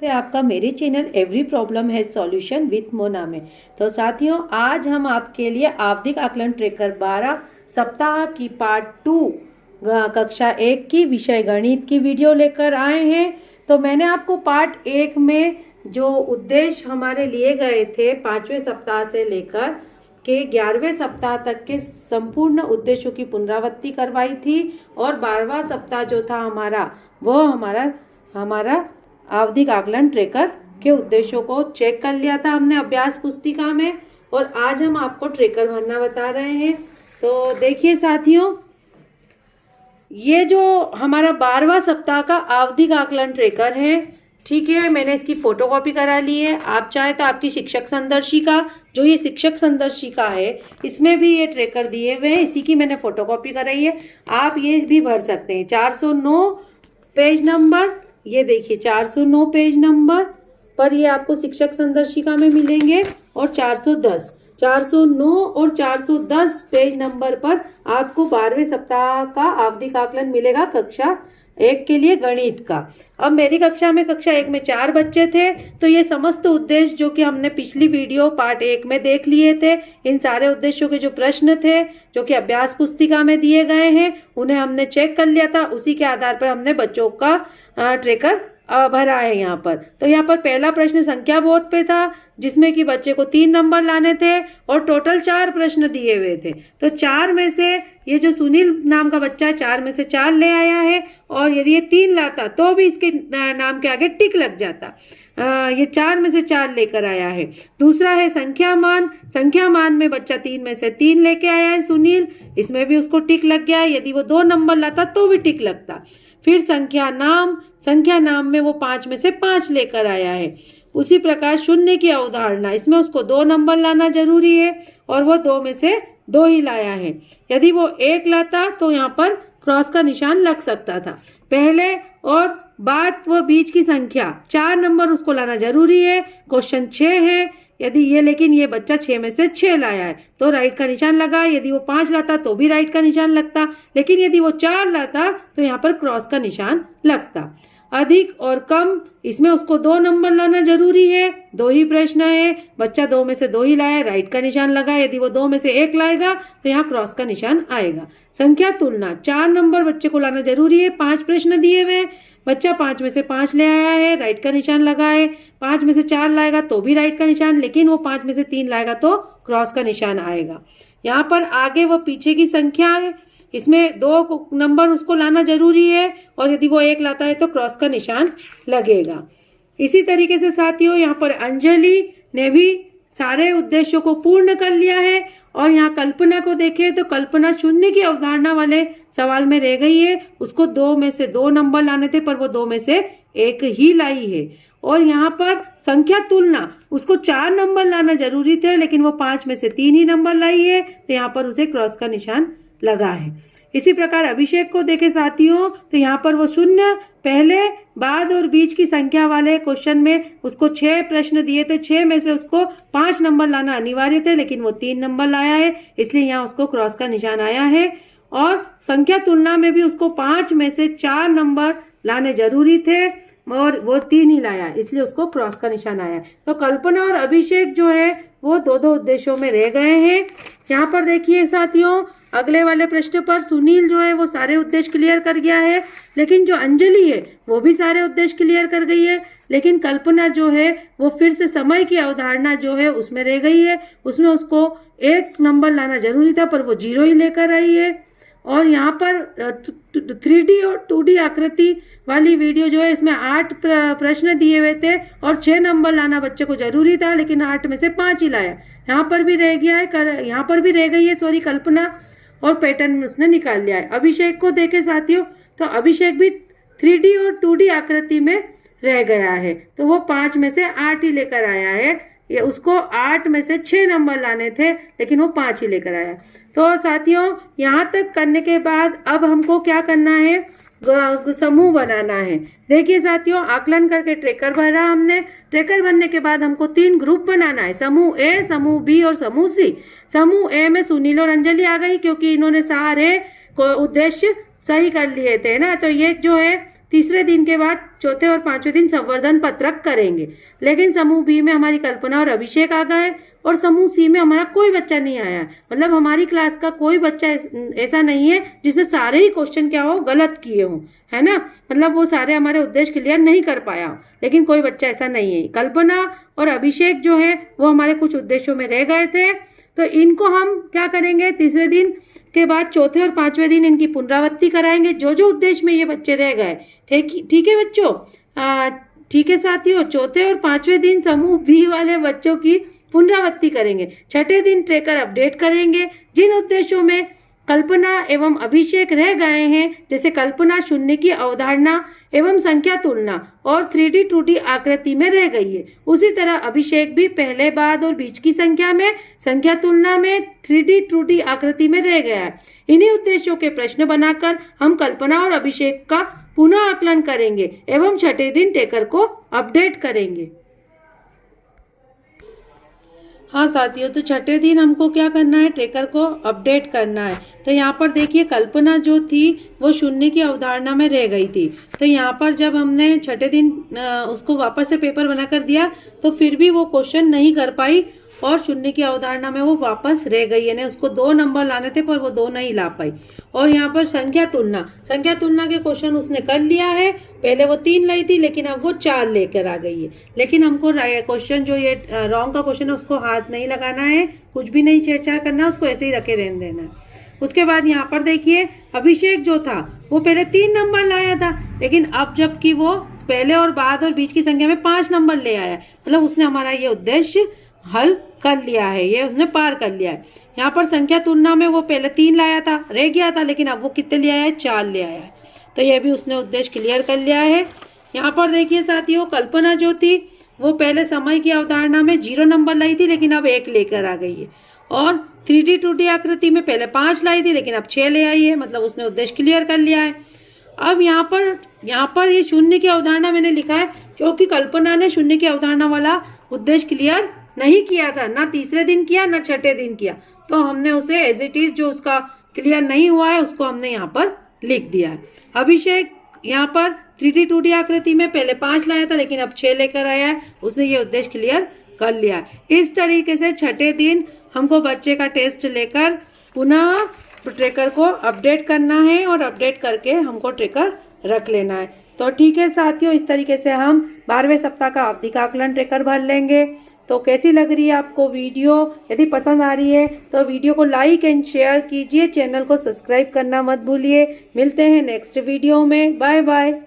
है आपका मेरे चैनल एवरी प्रॉब्लम है सॉल्यूशन विथ मोना में। तो साथियों, आज हम आपके लिए आवधिक आकलन ट्रेकर 12 सप्ताह की पार्ट 2 कक्षा 1 की विषय गणित की वीडियो लेकर आए हैं। तो मैंने आपको पार्ट 1 में जो उद्देश्य हमारे लिए गए थे 5वें सप्ताह से लेकर के 11वें सप्ताह तक के संपूर्ण उद्देश्यों की पुनरावृत्ति करवाई थी, और 12वां सप्ताह जो था वो हमारा आवधिक आकलन ट्रेकर के उद्देश्यों को चेक कर लिया था हमने अभ्यास पुस्तिका में, और आज हम आपको ट्रेकर भरना बता रहे हैं। तो देखिए साथियों, ये जो हमारा 12वां सप्ताह का आवधिक आकलन ट्रेकर है, ठीक है, मैंने इसकी फोटोकॉपी करा ली है। आप चाहें तो आपकी शिक्षक संदर्शिका, जो ये शिक्षक संदर्शिका है, इसमें भी ये ट्रेकर दिए हुए हैं, इसी की मैंने फोटोकॉपी कराई है। आप ये भी भर सकते हैं। 409 पेज नंबर, ये देखिए 409 पेज नंबर पर ये आपको शिक्षक संदर्शिका में मिलेंगे, और 409 और 410 पेज नंबर पर आपको 12वें सप्ताह का आवधिक आकलन मिलेगा कक्षा 1 के लिए गणित का। अब मेरी कक्षा में कक्षा 1 में 4 बच्चे थे, तो ये समस्त उद्देश्य जो कि हमने पिछली वीडियो पार्ट 1 में देख लिए थे, इन सारे उद्देश्यों के जो प्रश्न थे जो कि अभ्यास पुस्तिका में दिए गए हैं, उन्हें हमने चेक कर लिया था। उसी के आधार पर हमने बच्चों का ट्रेकर भरा है यहाँ पर। तो यहाँ पर पहला प्रश्न संख्या बोध पे था, जिसमें कि बच्चे को 3 नंबर लाने थे, और टोटल 4 प्रश्न दिए हुए थे। तो 4 में से ये जो सुनील नाम का बच्चा है 4 में से 4 ले आया है, और यदि ये 3 लाता तो भी इसके नाम के आगे टिक लग जाता। ये 4 में से 4 लेकर आया है। दूसरा है संख्या मान में बच्चा 3 में से 3 लेके आया है सुनील, इसमें भी उसको टिक लग गया है। यदि वो 2 नंबर लाता तो भी टिक लगता। फिर संख्या नाम में वो 5 में से 5 लेकर आया है। उसी प्रकार शून्य की अवधारणा, इसमें उसको 2 नंबर लाना जरूरी है, और वो 2 में से 2 ही लाया है। यदि वो 1 लाता तो यहाँ पर क्रॉस का निशान लग सकता था। पहले और बाद व बीच की संख्या 4 नंबर उसको लाना जरूरी है। क्वेश्चन 6 है, लेकिन ये बच्चा 6 में से 6 लाया है तो राइट का निशान लगा। यदि वो 5 लाता तो भी राइट का निशान लगता, लेकिन यदि वो 4 लाता तो यहाँ पर क्रॉस का निशान लगता। अधिक और कम, इसमें उसको 2 नंबर लाना जरूरी है। 2 ही प्रश्न है, बच्चा 2 में से 2 ही लाया, राइट का निशान लगा। यदि वो 2 में से 1 लाएगा तो यहाँ क्रॉस का निशान आएगा। संख्या तुलना, 4 नंबर बच्चे को लाना जरूरी है। 5 प्रश्न दिए हुए, बच्चा 5 में से 5 ले आया है, राइट का निशान लगा है। 5 में से 4 लाएगा तो भी राइट का निशान, लेकिन वो 5 में से 3 लाएगा तो क्रॉस का निशान आएगा। यहाँ पर आगे व पीछे की संख्या है, इसमें 2 नंबर उसको लाना जरूरी है, और यदि वो 1 लाता है तो क्रॉस का निशान लगेगा। इसी तरीके से साथियों, यहाँ पर अंजलि ने भी सारे उद्देश्यों को पूर्ण कर लिया है। और यहाँ कल्पना को देखें तो कल्पना शून्य की अवधारणा वाले सवाल में रह गई है। उसको 2 में से 2 नंबर लाने थे, पर वो 2 में से 1 ही लाई है। और यहाँ पर संख्या तुलना, उसको 4 नंबर लाना जरूरी थे, लेकिन वो 5 में से 3 ही नंबर लाई है, तो यहाँ पर उसे क्रॉस का निशान लगा है। इसी प्रकार अभिषेक को देखे साथियों, तो यहाँ पर वो शून्य पहले, बाद और बीच की संख्या वाले क्वेश्चन में उसको 6 प्रश्न दिए थे। 6 में से उसको 5 नंबर लाना अनिवार्य थे, लेकिन वो 3 नंबर लाया है, इसलिए यहाँ उसको क्रॉस का निशान आया है। और संख्या तुलना में भी उसको 5 में से 4 नंबर लाने जरूरी थे, और वो 3 ही लाया, इसलिए उसको क्रॉस का निशान आया। तो कल्पना और अभिषेक जो है वो 2-2 उद्देश्यों में रह गए हैं। यहाँ पर देखिए साथियों, अगले वाले प्रश्न पर सुनील जो है वो सारे उद्देश्य क्लियर कर गया है, लेकिन जो अंजलि है वो भी सारे उद्देश्य क्लियर कर गई है, लेकिन कल्पना जो है वो फिर से समय की अवधारणा जो है उसमें रह गई है। उसमें उसको 1 नंबर लाना जरूरी था, पर वो 0 ही लेकर आई है। और यहाँ पर 3D और 2D आकृति वाली वीडियो जो है, इसमें 8 प्रश्न दिए हुए थे, और 6 नंबर लाना बच्चे को जरूरी था, लेकिन 8 में से 5 ही लाया। यहाँ पर भी रह गई है कल्पना, और पैटर्न में उसने निकाल लिया है। अभिषेक को देखे साथियों, तो अभिषेक भी 3D और 2D आकृति में रह गया है, तो वो 5 में से 8 ही लेकर आया है। ये उसको 8 में से 6 नंबर लाने थे, लेकिन वो 5 ही लेकर आया। तो साथियों, यहाँ तक करने के बाद अब हमको क्या करना है, समूह बनाना है। देखिए साथियों, आकलन करके ट्रेकर भरा हमने। ट्रेकर बनने के बाद हमको 3 ग्रुप बनाना है, समूह ए, समूह बी और समूह सी। समूह ए में सुनील और अंजलि आ गई, क्योंकि इन्होंने सारे उद्देश्य सही कर लिए थे ना। तो ये जो है तीसरे दिन के बाद चौथे और पांचवें दिन संवर्धन पत्रक करेंगे। लेकिन समूह बी में हमारी कल्पना और अभिषेक आ गए और समूह सी में हमारा कोई बच्चा नहीं आया। मतलब हमारी क्लास का कोई बच्चा ऐसा नहीं है जिसे सारे ही क्वेश्चन क्या हो गलत किए हों, है ना। मतलब वो सारे हमारे उद्देश्य क्लियर नहीं कर पाया हो, लेकिन कोई बच्चा ऐसा नहीं है। कल्पना और अभिषेक जो है वो हमारे कुछ उद्देश्यों में रह गए थे, तो इनको हम क्या करेंगे, तीसरे दिन के बाद चौथे और पांचवें दिन इनकी पुनरावृत्ति कराएंगे, जो जो उद्देश्य में ये बच्चे रह गए। ठीक है बच्चों, ठीक है साथियों। चौथे और पांचवें दिन समूह बी वाले बच्चों की पुनरावृत्ति करेंगे। छठे दिन ट्रेकर अपडेट करेंगे। जिन उद्देश्यों में कल्पना एवं अभिषेक रह गए हैं, जैसे कल्पना शून्य की अवधारणा एवं संख्या तुलना और 3D 2D आकृति में रह गई है, उसी तरह अभिषेक भी पहले, बाद और बीच की संख्या में, संख्या तुलना में, 3D 2D आकृति में रह गया है। इन्हीं उद्देश्यों के प्रश्न बनाकर हम कल्पना और अभिषेक का पुनः आकलन करेंगे एवं छठे दिन ट्रेकर को अपडेट करेंगे। हाँ साथियों, तो छठे दिन हमको क्या करना है, ट्रेकर को अपडेट करना है। तो यहाँ पर देखिए कल्पना जो थी वो शून्य की अवधारणा में रह गई थी। तो यहाँ पर जब हमने छठे दिन उसको वापस से पेपर बनाकर दिया तो फिर भी वो क्वेश्चन नहीं कर पाई और शून्य की अवधारणा में वो वापस रह गई, यानी उसको 2 नंबर लाने थे पर वो 2 नहीं ला पाई। और यहाँ पर संख्या तुलना के क्वेश्चन उसने कर लिया है। पहले वो 3 लाई थी लेकिन अब वो 4 लेकर आ गई है। लेकिन हमको क्वेश्चन जो ये रॉन्ग का क्वेश्चन है उसको हाथ नहीं लगाना है, कुछ भी नहीं छेड़छाड़ करना, उसको ऐसे ही रखे रहने देना है। उसके बाद यहाँ पर देखिए अभिषेक जो था वो पहले 3 नंबर लाया था, लेकिन अब जबकि वो पहले और बाद और बीच की संख्या में 5 नंबर ले आया, मतलब उसने हमारा ये उद्देश्य हल कर लिया है, ये उसने पार कर लिया है। यहाँ पर संख्या तुलना में वो पहले 3 लाया था, रह गया था, लेकिन अब वो कितने ले आया है, 4 ले आया है। तो ये भी उसने उद्देश्य क्लियर कर लिया है। यहाँ पर देखिए साथियों, कल्पना जो थी वो पहले समय की अवधारणा में 0 नंबर लाई थी, लेकिन अब 1 लेकर आ गई है। और 3D 2D आकृति में पहले 5 लाई थी, लेकिन अब 6 ले आई है, मतलब उसने उद्देश्य क्लियर कर लिया है। अब यहाँ पर ये शून्य की अवधारणा मैंने लिखा है क्योंकि कल्पना ने शून्य की अवधारणा वाला उद्देश्य क्लियर नहीं किया था, ना तीसरे दिन किया ना छठे दिन किया, तो हमने उसे एज इट इज जो उसका क्लियर नहीं हुआ है उसको हमने यहाँ पर लिख दिया है। अभिषेक यहाँ पर 3D 2D आकृति में पहले 5 लाया था, लेकिन अब 6 लेकर आया है, उसने ये उद्देश्य क्लियर कर लिया है। इस तरीके से छठे दिन हमको बच्चे का टेस्ट लेकर पुनः ट्रेकर को अपडेट करना है और अपडेट करके हमको ट्रेकर रख लेना है। तो ठीक है साथियों, इस तरीके से हम 12वें सप्ताह का आवधिक आकलन ट्रेकर भर लेंगे। तो कैसी लग रही है आपको वीडियो? यदि पसंद आ रही है तो वीडियो को लाइक एंड शेयर कीजिए, चैनल को सब्सक्राइब करना मत भूलिए। मिलते हैं नेक्स्ट वीडियो में, बाय बाय।